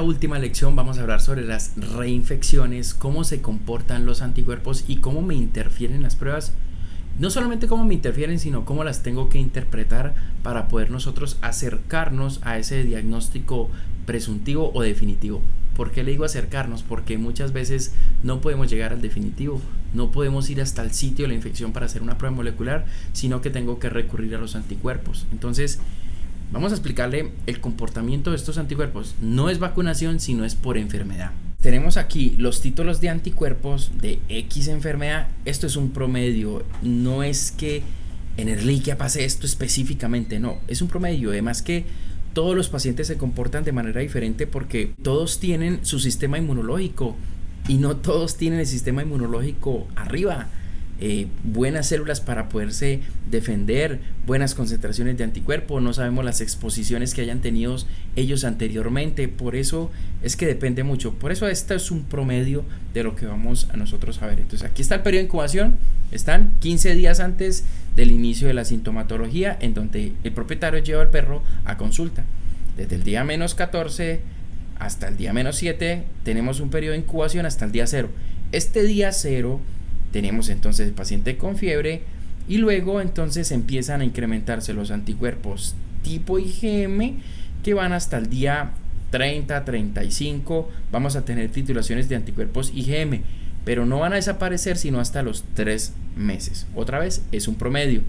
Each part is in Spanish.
última lección vamos a hablar sobre las reinfecciones, cómo se comportan los anticuerpos y cómo me interfieren las pruebas. No solamente cómo me interfieren, sino cómo las tengo que interpretar para poder nosotros acercarnos a ese diagnóstico presuntivo o definitivo. ¿Por qué le digo acercarnos? Porque muchas veces no podemos llegar al definitivo, no podemos ir hasta el sitio de la infección para hacer una prueba molecular, sino que tengo que recurrir a los anticuerpos. Entonces, vamos a explicarle el comportamiento de estos anticuerpos. No es vacunación, sino es por enfermedad. Tenemos aquí los títulos de anticuerpos de X enfermedad. Esto es un promedio, no es que en Ehrlichia pase esto específicamente, no, es un promedio. Además que todos los pacientes se comportan de manera diferente porque todos tienen su sistema inmunológico y no todos tienen el sistema inmunológico arriba. Buenas células para poderse defender, buenas concentraciones de anticuerpos, no sabemos las exposiciones que hayan tenido ellos anteriormente, por eso es que depende mucho, por eso este es un promedio de lo que vamos a nosotros a ver. Entonces aquí está el periodo de incubación, están 15 días antes del inicio de la sintomatología, en donde el propietario lleva al perro a consulta. Desde el día -14 hasta el día -7 tenemos un periodo de incubación hasta el día 0. Este día 0 tenemos entonces el paciente con fiebre y luego entonces empiezan a incrementarse los anticuerpos tipo IgM que van hasta el día 30, 35. Vamos a tener titulaciones de anticuerpos IgM, pero no van a desaparecer sino hasta los 3 meses. Otra vez es un promedio.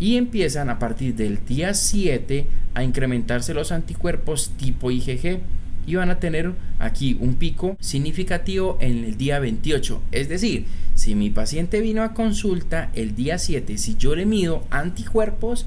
Y empiezan a partir del día 7 a incrementarse los anticuerpos tipo IgG. Y van a tener aquí un pico significativo en el día 28. Es decir, si mi paciente vino a consulta el día 7, si yo le mido anticuerpos,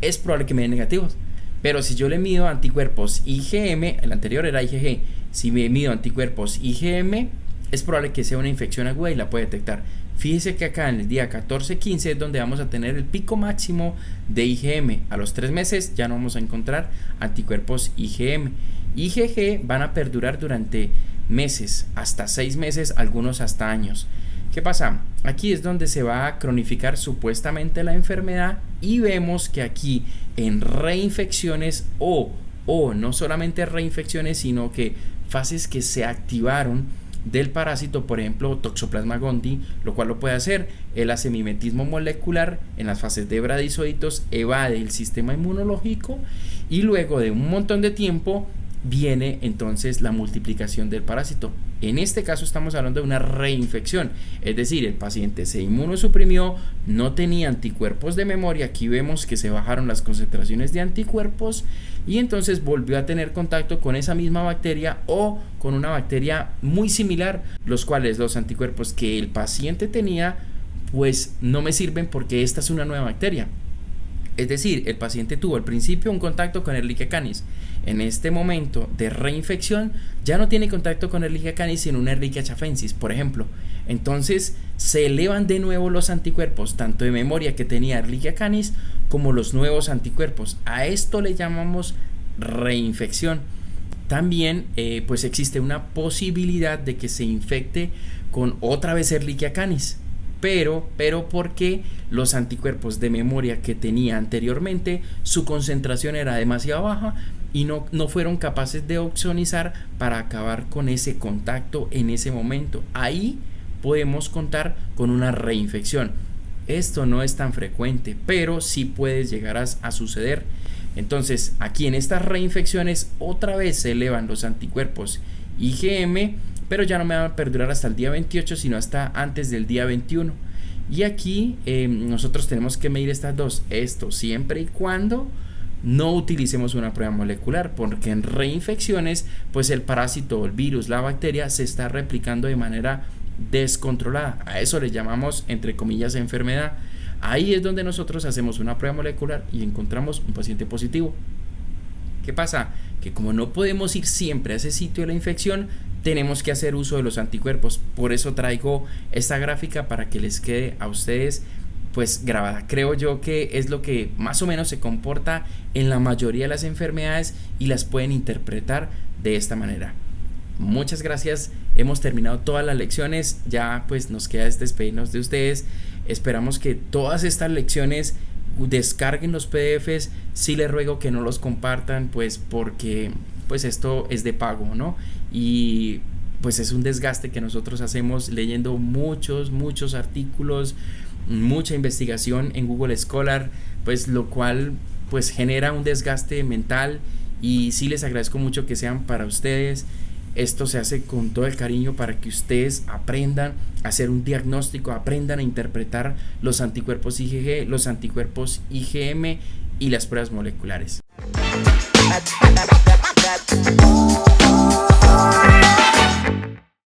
es probable que me den negativos. Pero si yo le mido anticuerpos IgM, el anterior era IgG, si me mido anticuerpos IgM, es probable que sea una infección aguda y la puede detectar. Fíjese que acá en el día 14-15 es donde vamos a tener el pico máximo de IgM. A los 3 meses ya no vamos a encontrar anticuerpos IgM. IgG van a perdurar durante meses, hasta 6 meses, algunos hasta años. ¿Qué pasa? Aquí es donde se va a cronificar supuestamente la enfermedad y vemos que aquí en reinfecciones o no solamente reinfecciones, sino que fases que se activaron del parásito, por ejemplo Toxoplasma gondii, lo cual lo puede hacer. El hace mimetismo molecular en las fases de bradisóditos, evade el sistema inmunológico y luego de un montón de tiempo viene entonces la multiplicación del parásito. En este caso estamos hablando de una reinfección, es decir, el paciente se inmunosuprimió, no tenía anticuerpos de memoria, aquí vemos que se bajaron las concentraciones de anticuerpos y entonces volvió a tener contacto con esa misma bacteria o con una bacteria muy similar, los cuales los anticuerpos que el paciente tenía pues no me sirven porque esta es una nueva bacteria. Es decir, el paciente tuvo al principio un contacto con Ehrlichia canis. En este momento de reinfección ya no tiene contacto con Ehrlichia canis sino una Ehrlichia chafensis, por ejemplo. Entonces se elevan de nuevo los anticuerpos, tanto de memoria que tenía Ehrlichia canis como los nuevos anticuerpos. A esto le llamamos reinfección. También pues existe una posibilidad de que se infecte con otra vez Ehrlichia canis. Pero porque los anticuerpos de memoria que tenía anteriormente, su concentración era demasiado baja y no fueron capaces de opsonizar para acabar con ese contacto en ese momento. Ahí podemos contar con una reinfección. Esto no es tan frecuente, pero sí puede llegar a suceder. Entonces, aquí en estas reinfecciones otra vez se elevan los anticuerpos IgM, pero ya no me van a perdurar hasta el día 28, sino hasta antes del día 21. Y aquí nosotros tenemos que medir estas dos, esto siempre y cuando no utilicemos una prueba molecular, porque en reinfecciones pues el parásito, el virus, la bacteria se está replicando de manera descontrolada. A eso le llamamos entre comillas enfermedad. Ahí es donde nosotros hacemos una prueba molecular y encontramos un paciente positivo. ¿Qué pasa? Que como no podemos ir siempre a ese sitio de la infección, tenemos que hacer uso de los anticuerpos. Por eso traigo esta gráfica para que les quede a ustedes pues grabada. Creo yo que es lo que más o menos se comporta en la mayoría de las enfermedades y las pueden interpretar de esta manera. Muchas gracias, hemos terminado todas las lecciones, ya pues nos queda despedirnos de ustedes. Esperamos que todas estas lecciones descarguen los PDFs. Sí les ruego que no los compartan, pues porque pues esto es de pago, ¿no? Y pues es un desgaste que nosotros hacemos leyendo muchos artículos, mucha investigación en Google Scholar, pues lo cual pues genera un desgaste mental, y sí les agradezco mucho que sean para ustedes. Esto se hace con todo el cariño para que ustedes aprendan a hacer un diagnóstico, aprendan a interpretar los anticuerpos IgG, los anticuerpos IgM y las pruebas moleculares.